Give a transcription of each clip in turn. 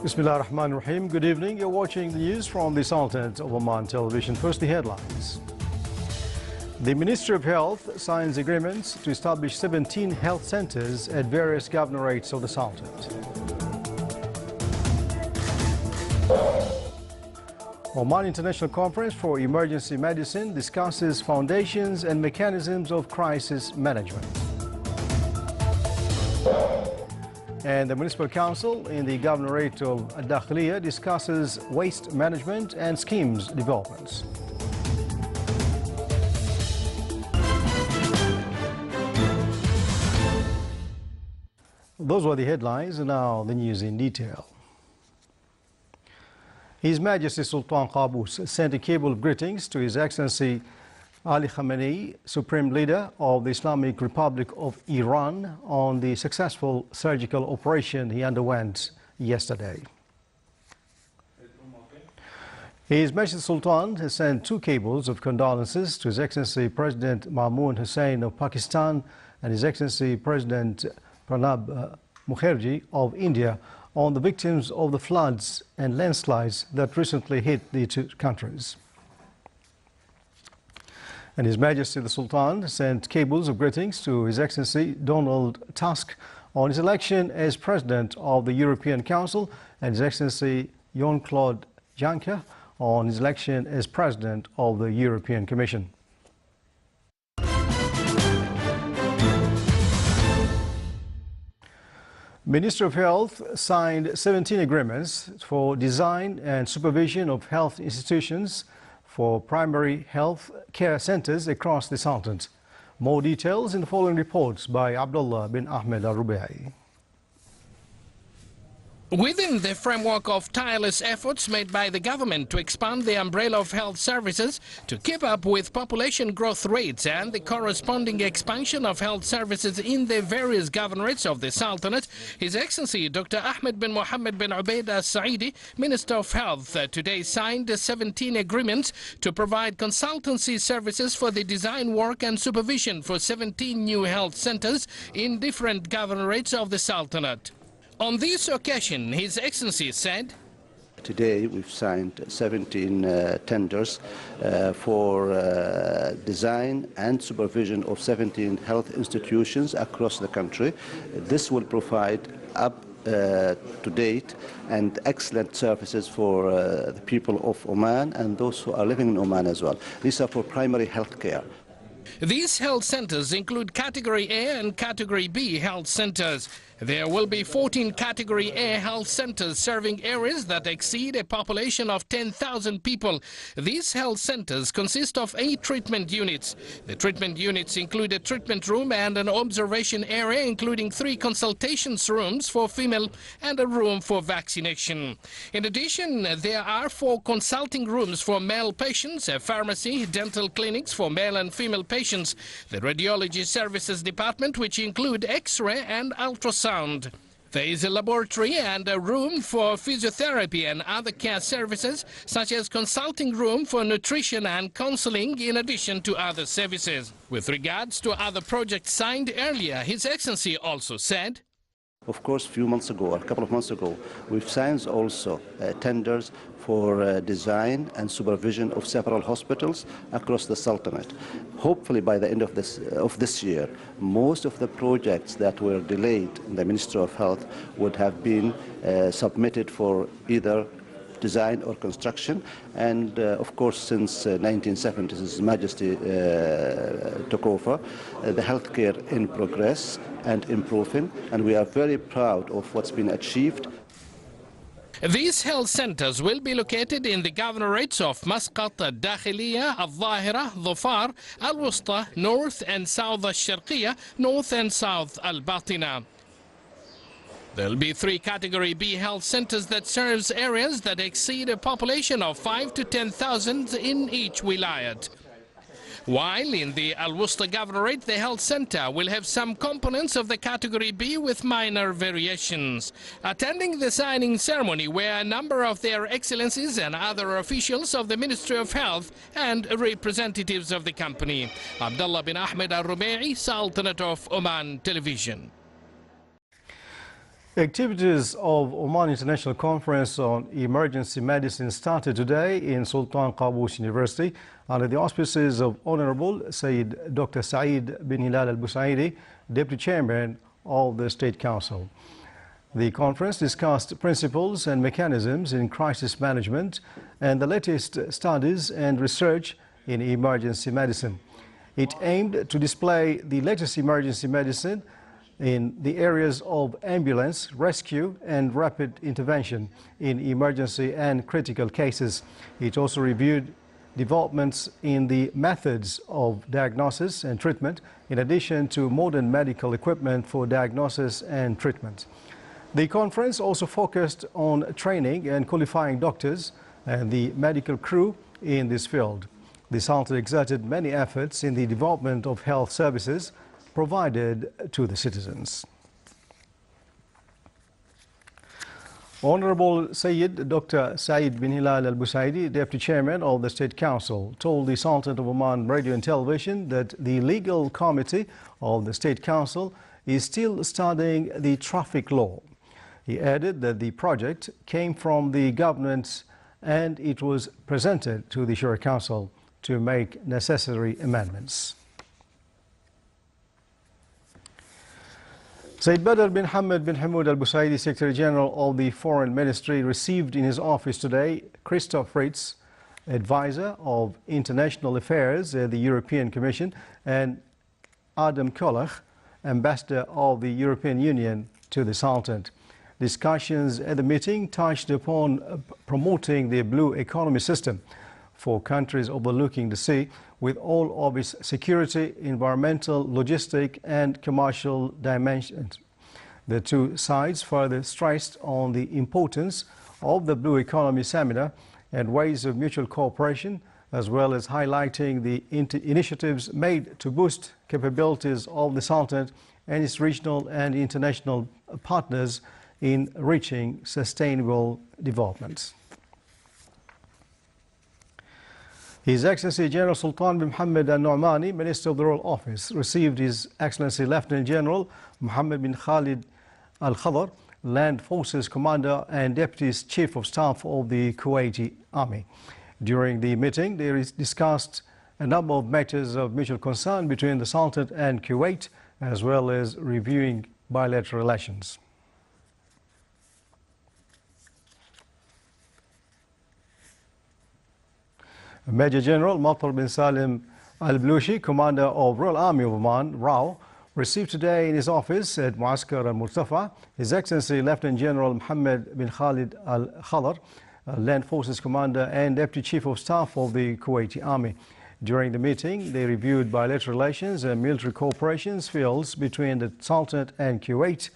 Bismillah ar-Rahman ar-Rahim. Good evening. You're watching the news from the Sultanate of Oman Television. First, the headlines. The Ministry of Health signs agreements to establish 17 health centers at various governorates of the Sultanate. Oman International Conference for Emergency Medicine discusses foundations and mechanisms of crisis management. And the Municipal Council in the Governorate of Dakhiliya discusses waste management and schemes developments. Those were the headlines, and now the news in detail. His Majesty Sultan Qaboos sent a cable of greetings to His Excellency Ali Khamenei, Supreme Leader of the Islamic Republic of Iran, on the successful surgical operation he underwent yesterday. His Majesty Sultan has sent 2 cables of condolences to His Excellency President Maumoon Hussain of Pakistan and His Excellency President Pranab Mukherjee of India on the victims of the floods and landslides that recently hit the 2 countries. And His Majesty the Sultan sent cables of greetings to His Excellency Donald Tusk on his election as President of the European Council and His Excellency Jean-Claude Juncker on his election as President of the European Commission. Ministry of Health signed 17 agreements for design and supervision of health institutions for primary health care centers across the Sultanate. More details in the following reports by Abdullah bin Ahmed Al-Rubai. Within the framework of tireless efforts made by the government to expand the umbrella of health services to keep up with population growth rates and the corresponding expansion of health services in the various governorates of the Sultanate, His Excellency Dr. Ahmed bin Mohammed bin Ubaid Al-Saidi, Minister of Health, today signed 17 agreements to provide consultancy services for the design work and supervision for 17 new health centers in different governorates of the Sultanate. On this occasion, His Excellency said, today we've signed 17 tenders for design and supervision of 17 health institutions across the country. This will provide up to date and excellent services for the people of Oman and those who are living in Oman as well. These are for primary health care. These health centers include Category A and Category B health centers. There will be 14 Category A health centers serving areas that exceed a population of 10,000 people. These health centers consist of 8 treatment units. The treatment units include a treatment room and an observation area, including 3 consultations rooms for female and a room for vaccination. In addition, there are 4 consulting rooms for male patients, a pharmacy, dental clinics for male and female patients, the radiology services department, which include X-ray and ultrasound. There is a laboratory and a room for physiotherapy and other care services, such as consulting room for nutrition and counseling, in addition to other services. With regards to other projects signed earlier, His Excellency also said, of course, a few months ago, a couple of months ago, we've signed also tenders for design and supervision of several hospitals across the Sultanate. Hopefully, by the end of this year, most of the projects that were delayed in the Ministry of Health would have been submitted for either design or construction. And of course, since 1970, His Majesty took over, the healthcare in progress and improving, and we are very proud of what's been achieved. These health centers will be located in the governorates of Muscat, Dakhiliya, Al-Zahira, Dhofar, Al-Wusta, North and South Al-Sharqiya, North and South Al-Batina. There will be 3 Category B health centers that serves areas that exceed a population of 5 to 10,000 in each wilayat. While in the Al Wusta Governorate, the health center will have some components of the Category B with minor variations. Attending the signing ceremony were a number of their excellencies and other officials of the Ministry of Health and representatives of the company. Abdullah bin Ahmed Al-Rubai, Sultanate of Oman Television. Activities of Oman International Conference on Emergency Medicine started today in Sultan Qaboos University under the auspices of Honorable Sayyid Dr. Saeed bin Hilal Al-Busaidi, Deputy Chairman of the State Council. The conference discussed principles and mechanisms in crisis management and the latest studies and research in emergency medicine. It aimed to display the latest emergency medicine in the areas of ambulance, rescue and rapid intervention in emergency and critical cases. It also reviewed developments in the methods of diagnosis and treatment, in addition to modern medical equipment for diagnosis and treatment. The conference also focused on training and qualifying doctors and the medical crew in this field. The Sultan exerted many efforts in the development of health services provided to the citizens. Honorable Sayyid Dr. Saeed bin Hilal Al-Busaidi, Deputy Chairman of the State Council, told the Sultanate of Oman Radio and Television that the legal committee of the State Council is still studying the traffic law. He added that the project came from the government and it was presented to the Shura Council to make necessary amendments. Sayyid Badr bin Hamad bin Hamoud Al-Busaidi, Secretary General of the Foreign Ministry, received in his office today Christoph Fritz, Advisor of International Affairs at the European Commission, and Adam Kolach, Ambassador of the European Union to the Sultanate. Discussions at the meeting touched upon promoting the blue economy system for countries overlooking the sea, with all of its security, environmental, logistic and commercial dimensions. The two sides further stressed on the importance of the Blue Economy Seminar and ways of mutual cooperation, as well as highlighting the initiatives made to boost capabilities of the Sultanate and its regional and international partners in reaching sustainable development. His Excellency General Sultan bin Mohammed Al-Nu'mani, Minister of the Royal Office, received His Excellency Lieutenant General Mohammed bin Khalid Al-Khadr, Land Forces Commander and Deputy Chief of Staff of the Kuwaiti Army. During the meeting, they discussed a number of matters of mutual concern between the Sultanate and Kuwait, as well as reviewing bilateral relations. Major General Matar bin Salim Al-Blushi, Commander of Royal Army of Oman, RAO, received today in his office at Muaskar al-Murtafa His Excellency Lieutenant General Mohammed bin Khalid Al-Khadr, Land Forces Commander and Deputy Chief of Staff of the Kuwaiti Army. During the meeting, they reviewed bilateral relations and military cooperation fields between the Sultanate and Kuwait.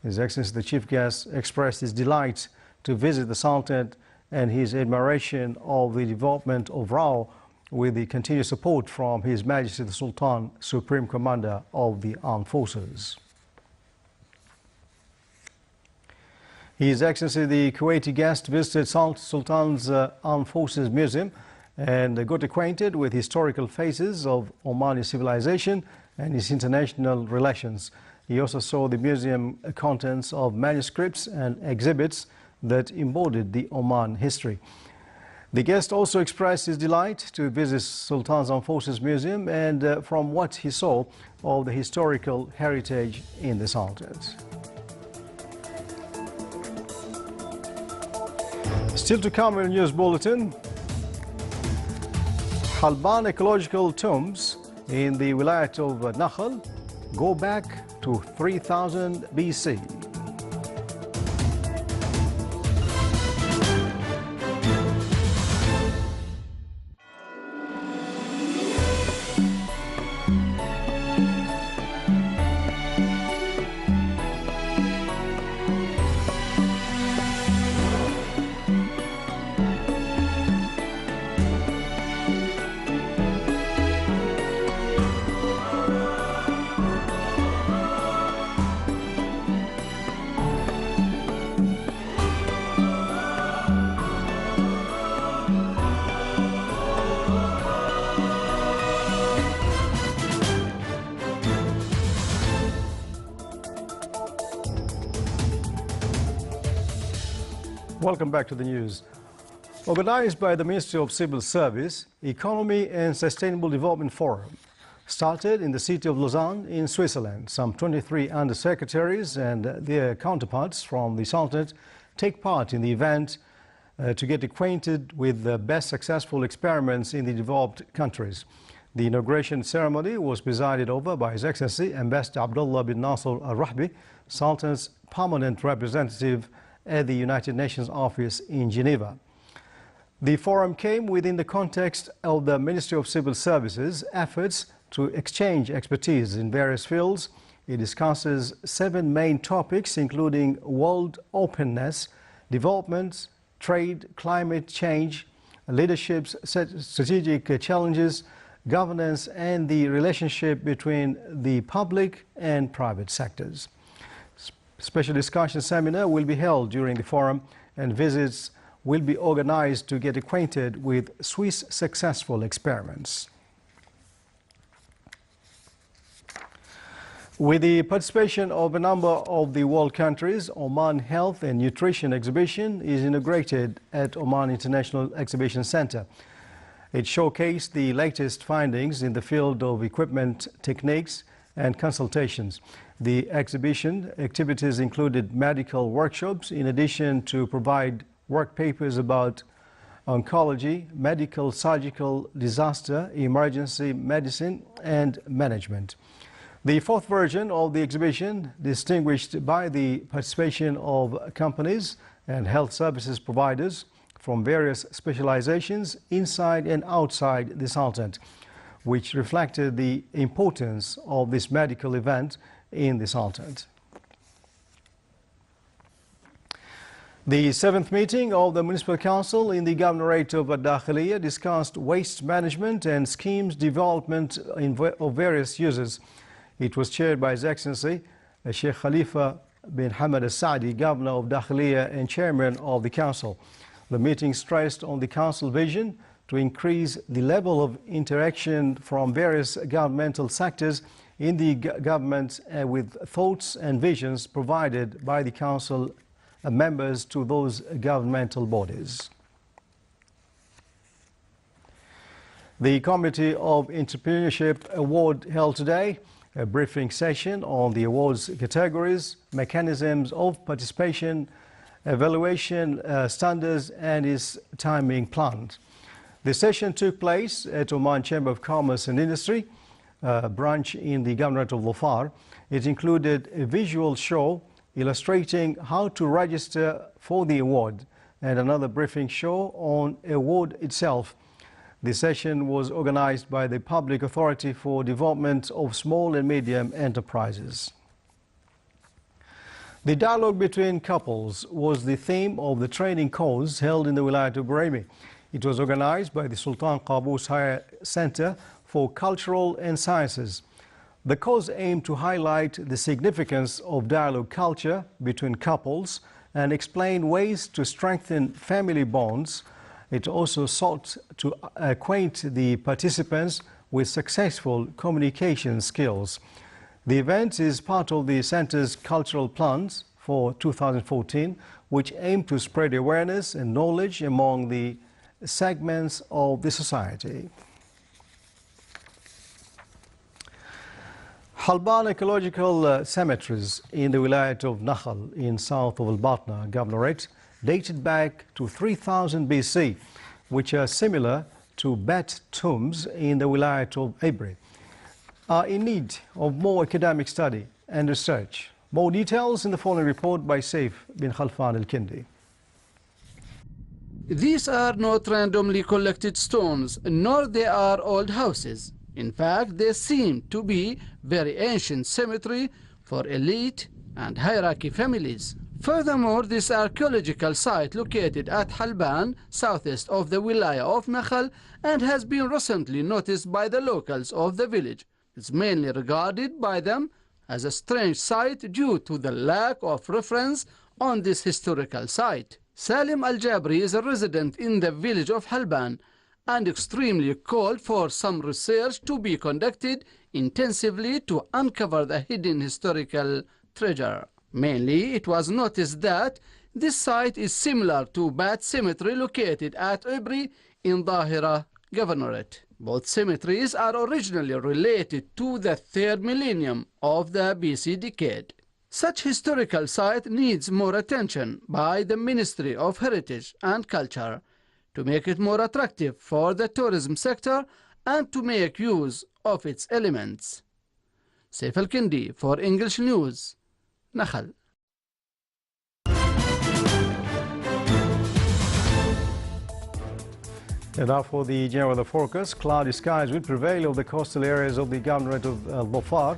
His Excellency the Chief Guest expressed his delight to visit the Sultanate and his admiration of the development of RAO with the continued support from His Majesty the Sultan, Supreme Commander of the Armed Forces. His Excellency the Kuwaiti guest visited Sultan's Armed Forces Museum and got acquainted with historical phases of Omani civilization and its international relations. He also saw the museum contents of manuscripts and exhibits that embodied the Oman history. The guest also expressed his delight to visit Sultan's Armed Forces Museum and from what he saw of the historical heritage in the Sultanate. Still to come in the news bulletin, Halban ecological tombs in the Wilayat of Nakhal go back to 3000 BC. Welcome back to the news. Organized by the Ministry of Civil Service, Economy and Sustainable Development Forum started in the city of Lausanne in Switzerland. Some 23 undersecretaries and their counterparts from the Sultanate take part in the event to get acquainted with the best successful experiments in the developed countries. The inauguration ceremony was presided over by His Excellency Ambassador Abdullah bin Nasser Al-Rahbi, Sultan's permanent representative at the United Nations office in Geneva. The forum came within the context of the Ministry of Civil Services efforts to exchange expertise in various fields. It discusses 7 main topics, including world openness, development, trade, climate change, leadership, strategic challenges, governance, and the relationship between the public and private sectors. Special discussion seminar will be held during the forum, and visits will be organized to get acquainted with Swiss successful experiments. With the participation of a number of the world countries, Oman Health and Nutrition Exhibition is inaugurated at Oman International Exhibition Center. It showcased the latest findings in the field of equipment, techniques, and consultations. The exhibition activities included medical workshops, in addition to provide work papers about oncology, medical, surgical, disaster, emergency medicine, and management. The 4th version of the exhibition, distinguished by the participation of companies and health services providers from various specializations inside and outside the Sultanate, which reflected the importance of this medical event in the Sultanate. The 7th meeting of the Municipal Council in the Governorate of Dakhiliya discussed waste management and schemes development of various uses. It was chaired by His Excellency Sheikh Khalifa bin Hamad Al-Saadi, Governor of Dakhiliya and Chairman of the Council. The meeting stressed on the Council vision to increase the level of interaction from various governmental sectors in the government with thoughts and visions provided by the Council members to those governmental bodies. The Committee of Entrepreneurship Award held today a briefing session on the awards categories, mechanisms of participation, evaluation standards, and its timing plan. The session took place at Oman Chamber of Commerce and Industry, branch in the Governorate of Dhofar. It included a visual show illustrating how to register for the award and another briefing show on award itself. The session was organized by the Public Authority for Development of Small and Medium Enterprises. The dialogue between couples was the theme of the training course held in the Wilayat of Brahimi. It was organized by the Sultan Qaboos Higher Center for Cultural and Sciences. The course aimed to highlight the significance of dialogue culture between couples and explain ways to strengthen family bonds. It also sought to acquaint the participants with successful communication skills. The event is part of the Center's cultural plans for 2014, which aim to spread awareness and knowledge among the segments of the society. Halban ecological cemeteries in the Wilayat of Nakhal in south of Al-Batna Governorate dated back to 3000 BC, which are similar to Bet tombs in the Wilayat of Ibri, are in need of more academic study and research. More details in the following report by Saif bin Khalfan Al-Kindi. These are not randomly collected stones, nor they are old houses. In fact, they seem to be very ancient cemetery for elite and hierarchy families. Furthermore, this archaeological site located at Halban, southeast of the Wilaya of Nakhal, and has been recently noticed by the locals of the village. It's mainly regarded by them as a strange site due to the lack of reference on this historical site. Salim Al-Jabri is a resident in the village of Halban and extremely called for some research to be conducted intensively to uncover the hidden historical treasure. Mainly, it was noticed that This site is similar to Bat Cemetery located at Ibri in Dahira Governorate. Both cemeteries are originally related to the 3rd millennium of the BC decade. Such historical site needs more attention by the Ministry of Heritage and Culture to make it more attractive for the tourism sector and to make use of its elements. Saif Al-Kindi for English News, Nakhal. And now for the general weather forecast. Cloudy skies will prevail over the coastal areas of the governorate of Dhofar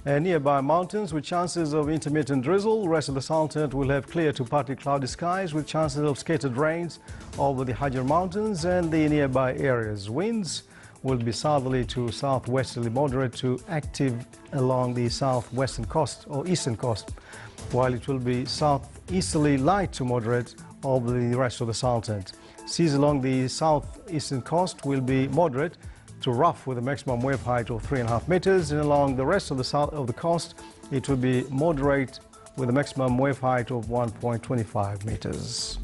and nearby mountains with chances of intermittent drizzle. The rest of the Sultanate will have clear to partly cloudy skies with chances of scattered rains over the Hajar Mountains and the nearby areas. Winds will be southerly to southwesterly moderate to active along the southwestern coast or eastern coast, while it will be southeasterly light to moderate over the rest of the Sultanate. Seas along the southeastern coast will be moderate to rough with a maximum wave height of 3.5 meters, and along the rest of the south of the coast it will be moderate with a maximum wave height of 1.25 meters.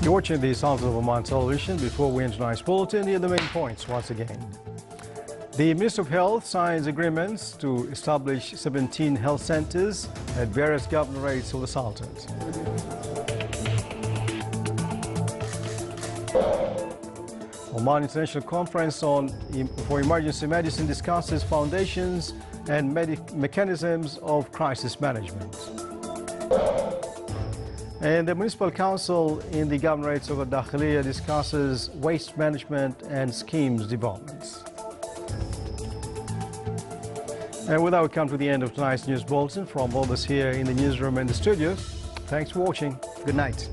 You're watching the Sultan of Oman television. Before we enter tonight's bulletin, here are the main points once again. The Ministry of Health signs agreements to establish 17 health centers at various governorates of the Sultanate. Oman International Conference for Emergency Medicine discusses foundations and mechanisms of crisis management. And the Municipal Council in the governorates of Dakhiliya discusses waste management and schemes developments. And with that, we come to the end of tonight's news bulletin. From all of us here in the newsroom and the studio, thanks for watching. Good night.